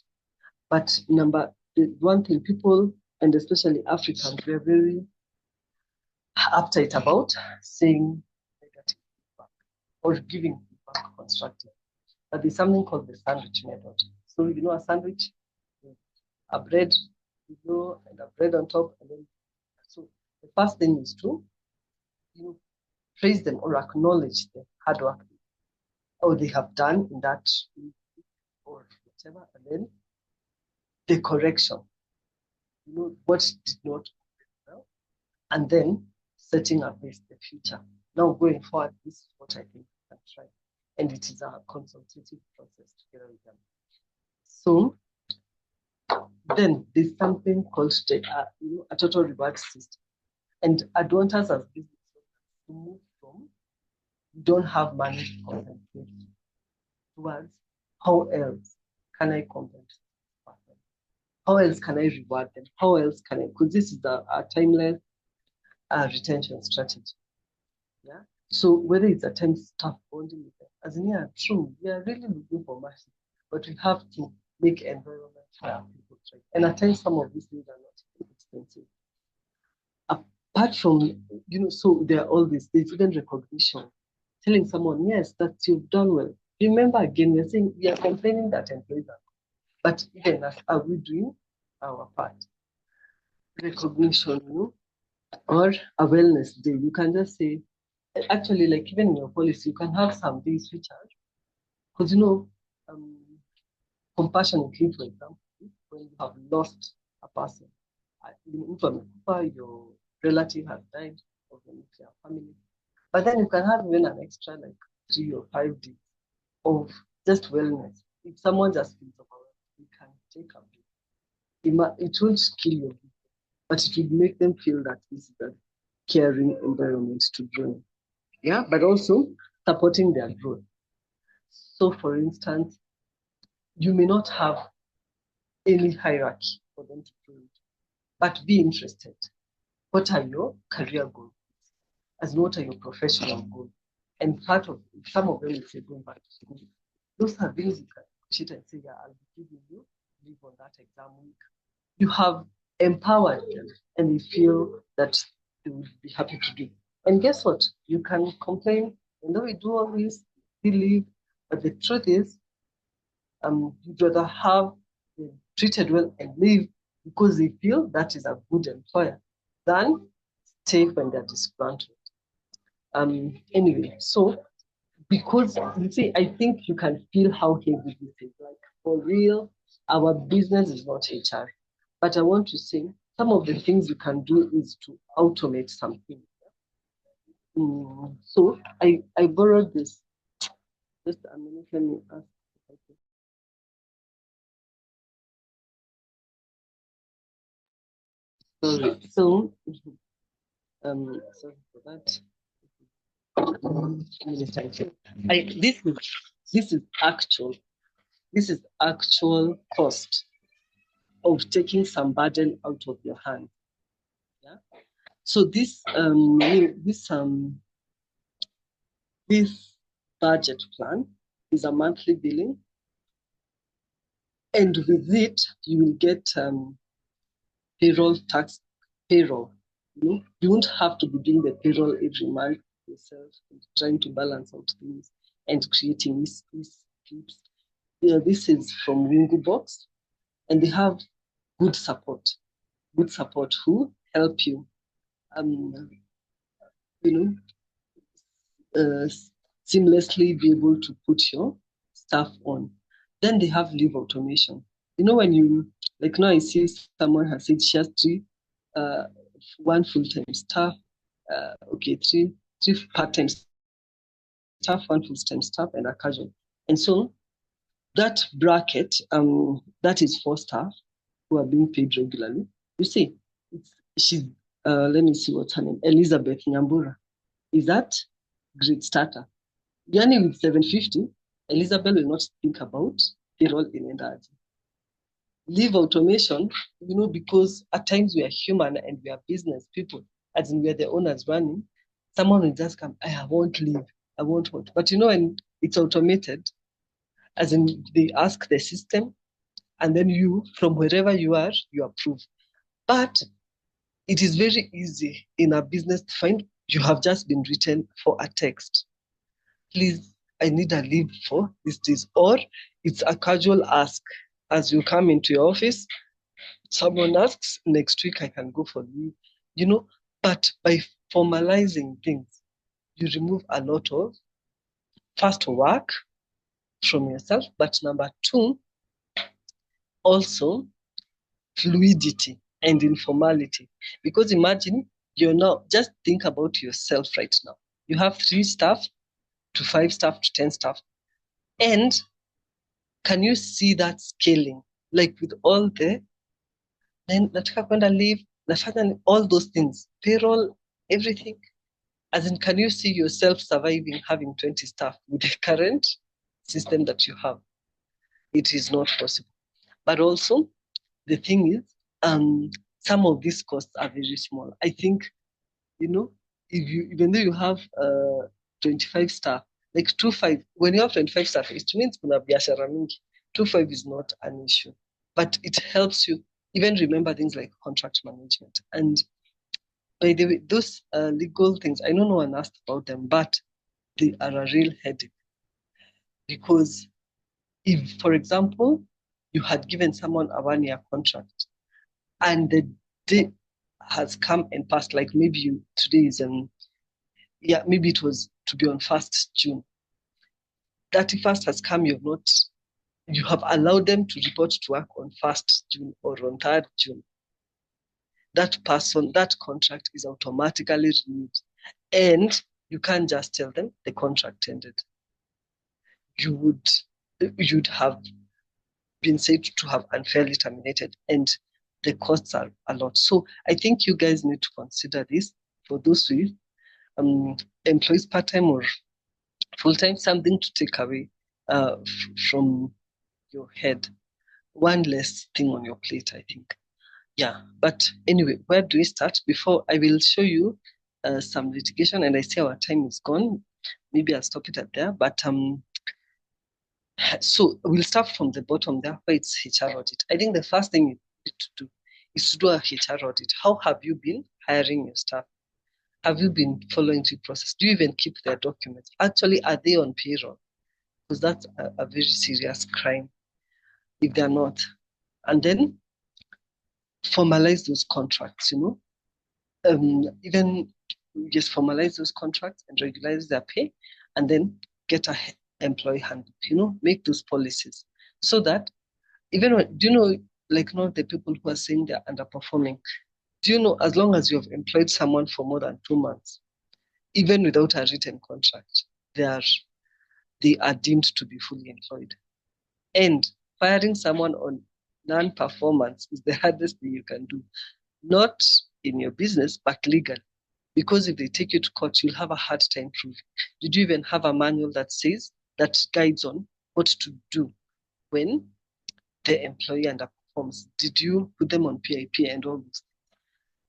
But the one thing people, and especially Africans, we're very uptight about saying negative feedback or giving feedback constructive. But there's something called the sandwich method. So you know a sandwich, a bread, and a bread on top, and then so the first thing is to praise them or acknowledge the hard work or they have done in that or whatever, and then the correction, what did not go well, and then setting up the future. Now going forward, this is what I think we can try. And it is a consultative process together with them. So then there's something called a total reward system. And I want us as business to move from we don't have money to compensate towards how else can I compensate? How else can I reward them? How else can I? Because this is a timeless retention strategy. Yeah. So whether it's a time staff bonding with them, as in true, we are really looking for mercy, but we have to make environment where people try. And at times some of these things are not expensive. Apart from, so there are all these, there's even recognition. Telling someone, yes, that you've done well. Remember again, we're saying we are complaining that employees are, but even as are we doing our part? Recognition, or a wellness day. You can just say, actually, like even in your policy, you can have some days which are, because compassionately, for example, when you have lost a person, your relative has died of the nuclear family, but then you can have even an extra like 3 or 5 days of just wellness. If someone just feels overwhelmed, you can take a break. It won't kill you, but it will make them feel that this is a caring environment to join. Yeah, but also supporting their growth. So, for instance, you may not have any hierarchy for them to grow, but be interested. What are your career goals? As what are your professional goals? And part of some of them is going back to school. Those are things you can cheat and say, yeah, I'll be giving you leave on that exam week. You have empowered them and they feel that they would be happy to do. And guess what? You can complain, we do all this, we leave, but the truth is, you'd rather have them treated well and leave because they feel that is a good employer than stay when they're disgruntled. Anyway, so because you see, I think you can feel how heavy this is. Like for real, our business is not HR. But I want to say some of the things you can do is to automate something. So I borrowed this. Just a minute, let me ask. Sorry. So, sorry for that. This is actual cost of taking some burden out of your hand. Yeah. So this budget plan is a monthly billing, and with it you will get payroll. You won't have to be doing the payroll every month yourself and trying to balance out things and creating these clips. Yeah, this is from Wingubox, and they have good support who help you, seamlessly be able to put your stuff on. Then they have leave automation. When you, like now I see someone has said she has one full-time staff, three part-time staff, one full-time staff, and a casual. And so that bracket, that is 4 staff who are being paid regularly. You see, she's, let me see what's her name, Elizabeth Nyambura. Is that great starter? Yani with 750, Elizabeth will not think about payroll in energy. Leave automation, because at times we are human and we are business people, as in we are the owners running. Someone will just come, I won't leave, I won't. But when it's automated, as in they ask the system, and then you, from wherever you are, you approve. But it is very easy in a business to find you have just been written for a text. Please, I need a leave for this days. Or it's a casual ask. As you come into your office, someone asks, next week I can go for leave. But by formalizing things, you remove a lot of first work from yourself. But number two, also fluidity and informality. Because imagine you're now, just think about yourself right now. You have 3 staff to 5 staff to 10 staff. And can you see that scaling? Like with all then nataka kwenda leave, nafanya all those things, payroll, everything. As in, can you see yourself surviving having 20 staff with the current system that you have? It is not possible. But also, the thing is, some of these costs are very small. I think, even though you have 25 staff, like 25, when you have 25 staff, it means kuna biashara mingi. 25 is not an issue, but it helps you even remember things like contract management. And by the way, those legal things, I know no one asked about them, but they are a real headache. Because if, for example, you had given someone a 1-year contract and the day has come and passed, like maybe today is, maybe it was to be on 1st June. 31st has come, you have allowed them to report to work on 1st June or on 3rd June. That person, that contract is automatically renewed. And you can't just tell them the contract ended. You'd have been said to have unfairly terminated, and the costs are a lot. So I think you guys need to consider this for those with employees part-time or full-time, something to take away from your head. One less thing on your plate, I think. Yeah, but anyway, where do we start? Before I will show you some litigation, and I see our time is gone. Maybe I'll stop it at there, but so we'll start from the bottom there where it's HR audit. I think the first thing you need to do is to do a HR audit. How have you been hiring your staff? Have you been following the process? Do you even keep their documents? Actually, are they on payroll? Because that's a very serious crime if they're not. And then formalize those contracts, even just formalize those contracts and regularize their pay, and then get a employee handbook, make those policies so that even when, not the people who are saying they're underperforming, as long as you have employed someone for more than 2 months, even without a written contract, they are deemed to be fully employed. And firing someone on non-performance is the hardest thing you can do, not in your business, but legal. Because if they take you to court, you'll have a hard time proving. Did you even have a manual that guides on what to do when the employee underperforms? Did you put them on PIP and all this?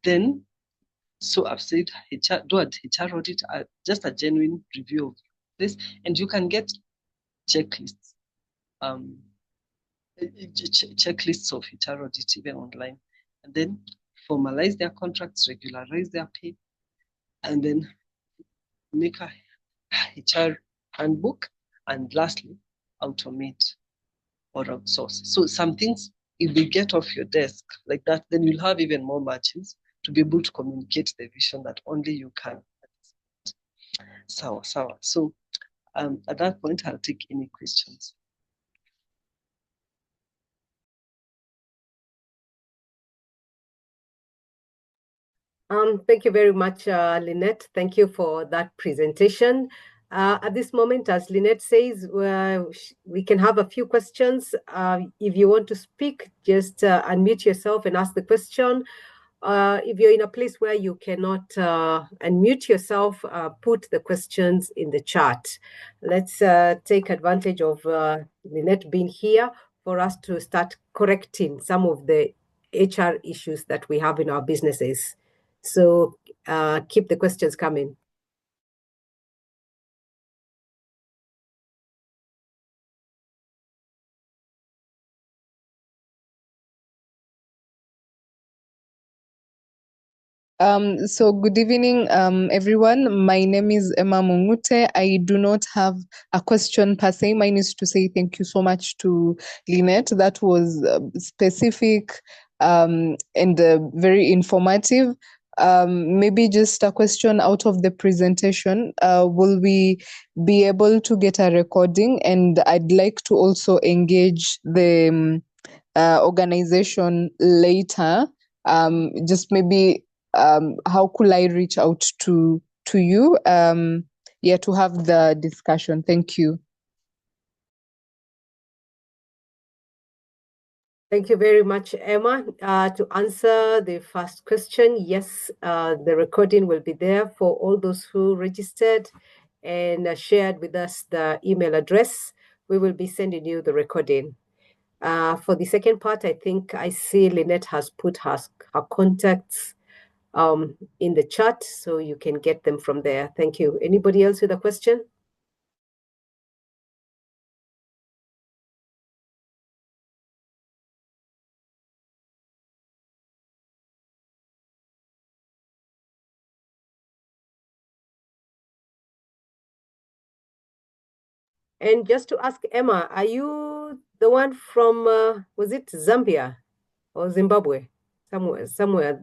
Then, so I've said do a HR audit, just a genuine review of this, and you can get checklists, checklists of HR audit even online, and then formalize their contracts, regularize their pay, and then make a HR handbook, and lastly, automate or outsource. So some things, if they get off your desk like that, then you'll have even more margins to be able to communicate the vision that only you can. Sawa. So at that point, I'll take any questions. Thank you very much, Lynette. Thank you for that presentation. At this moment, as Lynette says, we can have a few questions. If you want to speak, just unmute yourself and ask the question. if you're in a place where you cannot unmute yourself, put the questions in the chat. Let's take advantage of Lynette being here for us to start correcting some of the HR issues that we have in our businesses. So keep the questions coming. So good evening, everyone. My name is Emma Mungute. I do not have a question per se. Mine is to say thank you so much to Lynette. That was specific and very informative. Maybe just a question out of the presentation. Will we be able to get a recording? And I'd like to also engage the organization later. Just maybe how could I reach out to you? To have the discussion. Thank you. Thank you very much, Emma. To answer the first question, yes, the recording will be there for all those who registered and shared with us the email address. We will be sending you the recording. For the second part, I think I see Lynette has put her contacts in the chat, so you can get them from there. Thank you. Anybody else with a question? And just to ask Emma, are you the one from, was it Zambia or Zimbabwe? Somewhere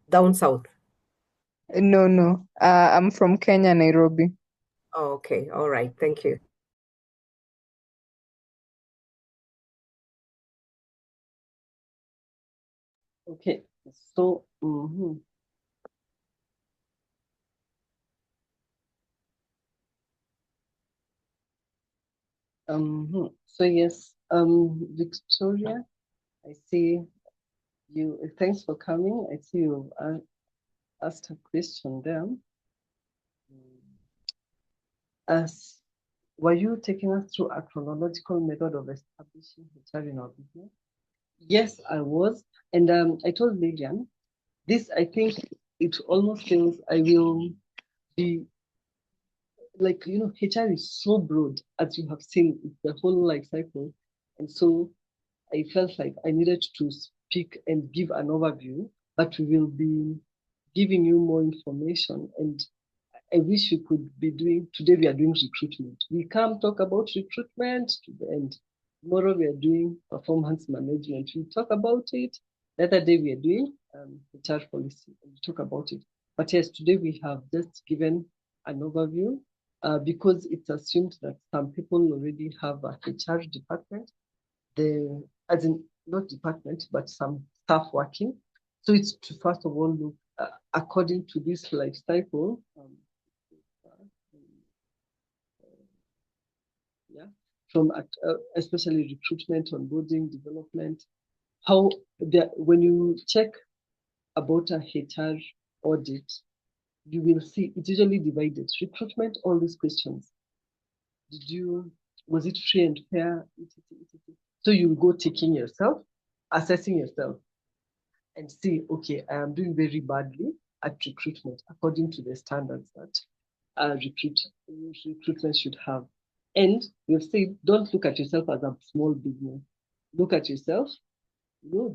down south. No. I'm from Kenya, Nairobi. Oh, okay. All right. Thank you. Okay. So, so yes, Victoria, I see you. Thanks for coming. I see you asked a question there. As were you taking us through a chronological method of establishing HR in our business? Yes, I was, and I told Lilian this. I think it almost feels I will be like, HR is so broad, as you have seen, it's the whole life cycle. And so I felt like I needed to speak and give an overview, but we will be giving you more information. And I wish we could be doing, today we are doing recruitment. We come talk about recruitment to the end. Tomorrow we are doing performance management. We talk about it. The other day we are doing HR policy. We talk about it. But yes, today we have just given an overview because it's assumed that some people already have a HR department, as in not department, but some staff working. So it's to first of all look according to this life cycle. From especially recruitment, onboarding, development, when you check about a HR audit, you will see it's usually divided. Recruitment, all these questions. Was it free and fair? So you go taking yourself, assessing yourself, and see, okay, I am doing very badly at recruitment according to the standards that recruitment should have. And we've said, don't look at yourself as a small business. Look at yourself,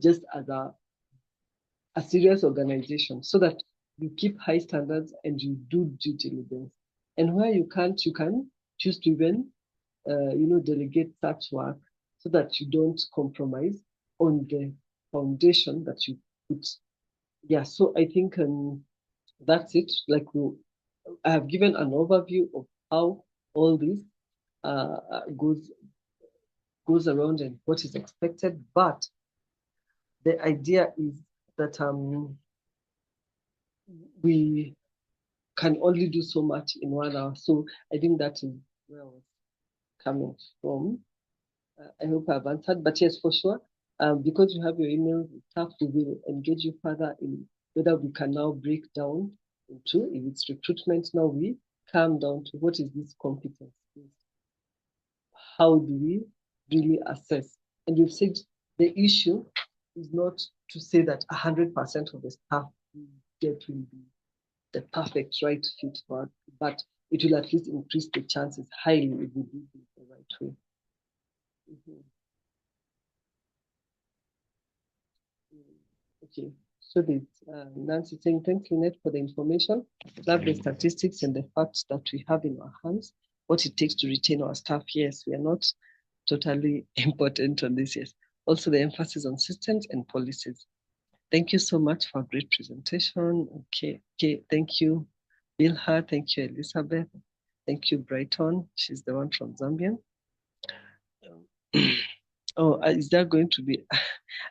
just as a serious organization, so that you keep high standards and you do due diligence. And where you can't, you can choose to even, delegate such work so that you don't compromise on the foundation that you put. Yeah, so I think that's it. Like I have given an overview of how all this goes around and what is expected, but the idea is that we can only do so much in 1 hour. So I think that is where I was coming from. I hope I've answered, but yes, for sure, Because you have your email, staff will engage you further in whether we can now break down into, if it's recruitment, now we come down to what is this competence? How do we really assess? And we've said the issue is not to say that 100% of the staff we get will be the perfect right fit for us, but it will at least increase the chances highly if we do it the right way. Okay, so there's Nancy saying, thanks, Lynette, for the information. Love the statistics and the facts that we have in our hands, what it takes to retain our staff. Yes, we are not totally important on this, yes. Also the emphasis on systems and policies. Thank you so much for a great presentation. Okay, thank you, Bilha. Thank you, Elizabeth. Thank you, Brighton. She's the one from Zambia. Oh, is there going to be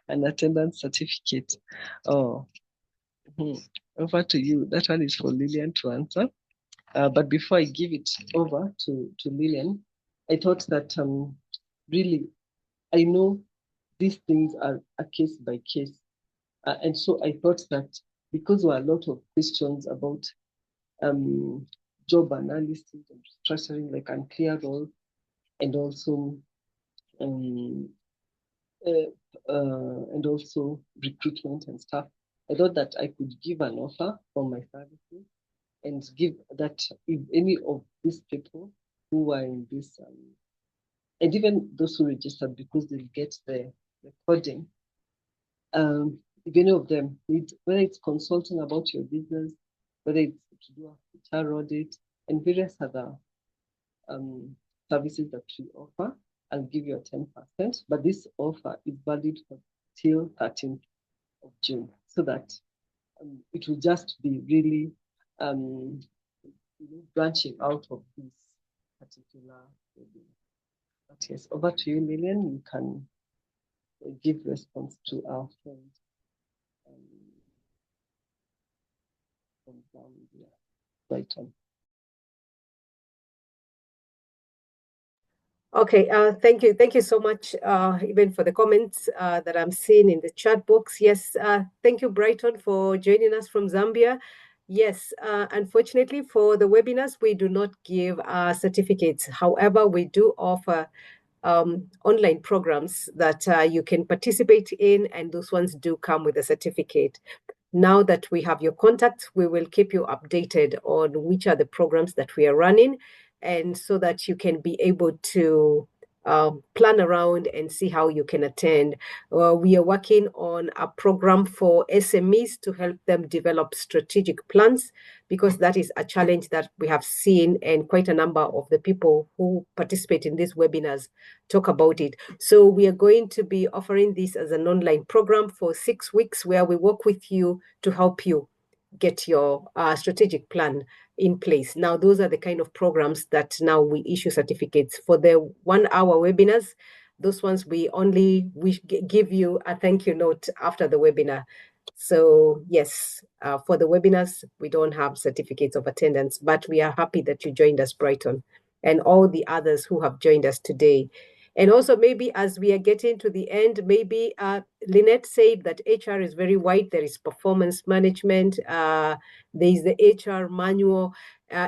an attendance certificate? Oh, over to you. That one is for Lillian to answer. But before I give it over to Lillian, I thought that really, I know these things are a case by case. And so I thought that because there were a lot of questions about job analysis and structuring, like unclear role, and also recruitment and stuff, I thought that I could give an offer for my services and give that if any of these people who are in this, and even those who registered because they'll get the recording, if any of them need, whether it's consulting about your business, whether it's to do a HR audit, and various other services that we offer, I'll give you a 10%, but this offer is valid for till 13th of June, so that it will just be really branching out of this particular webinar. But yes, over to you, Lillian. You can give response to our friend from Zambia. Brighton. Okay, thank you. Thank you so much, even for the comments that I'm seeing in the chat box. Yes, thank you, Brighton, for joining us from Zambia. Yes, unfortunately for the webinars, we do not give certificates. However, we do offer online programs that you can participate in, and those ones do come with a certificate. Now that we have your contact, we will keep you updated on which are the programs that we are running, and so that you can be able to plan around and see how you can attend. We are working on a program for SMEs to help them develop strategic plans, because that is a challenge that we have seen, and quite a number of the people who participate in these webinars talk about it. So we are going to be offering this as an online program for 6 weeks, where we work with you to help you get your strategic plan in place. Now, those are the kind of programs that now we issue certificates for. The 1-hour webinars, those ones we give you a thank you note after the webinar. So yes, for the webinars, we don't have certificates of attendance, but we are happy that you joined us, Brighton, and all the others who have joined us today. And also, maybe as we are getting to the end, maybe Lynette said that HR is very wide. There is performance management. There is the HR manual.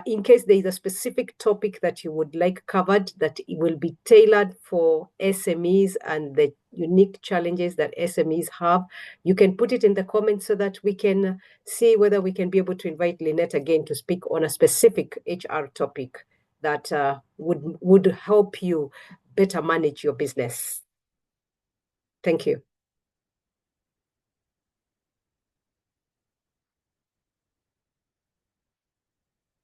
In case there is a specific topic that you would like covered, that it will be tailored for SMEs and the unique challenges that SMEs have, you can put it in the comments so that we can see whether we can be able to invite Lynette again to speak on a specific HR topic that would help you better manage your business. Thank you.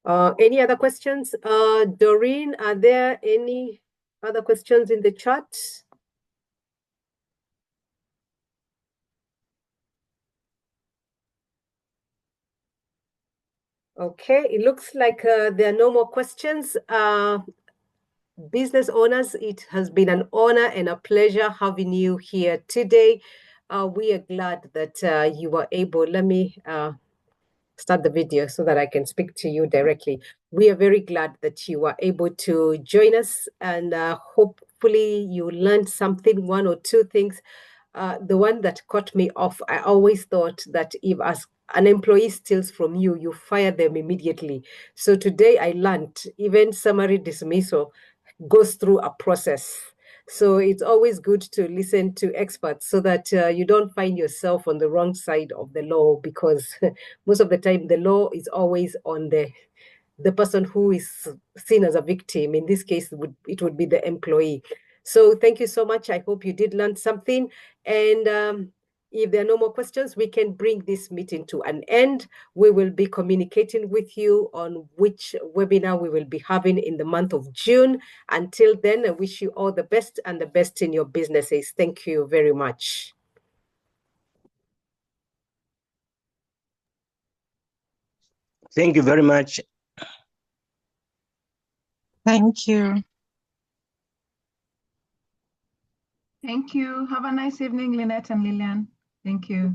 Any other questions? Doreen, are there any other questions in the chat? Okay, it looks like there are no more questions. Business owners, it has been an honor and a pleasure having you here today. We are glad that you were able. Let me start the video so that I can speak to you directly. We are very glad that you were able to join us, and hopefully you learned something, 1 or 2 things. the one that caught me off, I always thought that if as an employee steals from you, you fire them immediately. So today I learned even summary dismissal goes through a process. So it's always good to listen to experts so that you don't find yourself on the wrong side of the law, because most of the time the law is always on the person who is seen as a victim. In this case, it would be the employee. So thank you so much. I hope you did learn something. And if there are no more questions, we can bring this meeting to an end. We will be communicating with you on which webinar we will be having in the month of June. Until then, I wish you all the best and the best in your businesses. Thank you very much. Thank you very much. Thank you. Thank you. Have a nice evening, Lynette and Lillian. Thank you.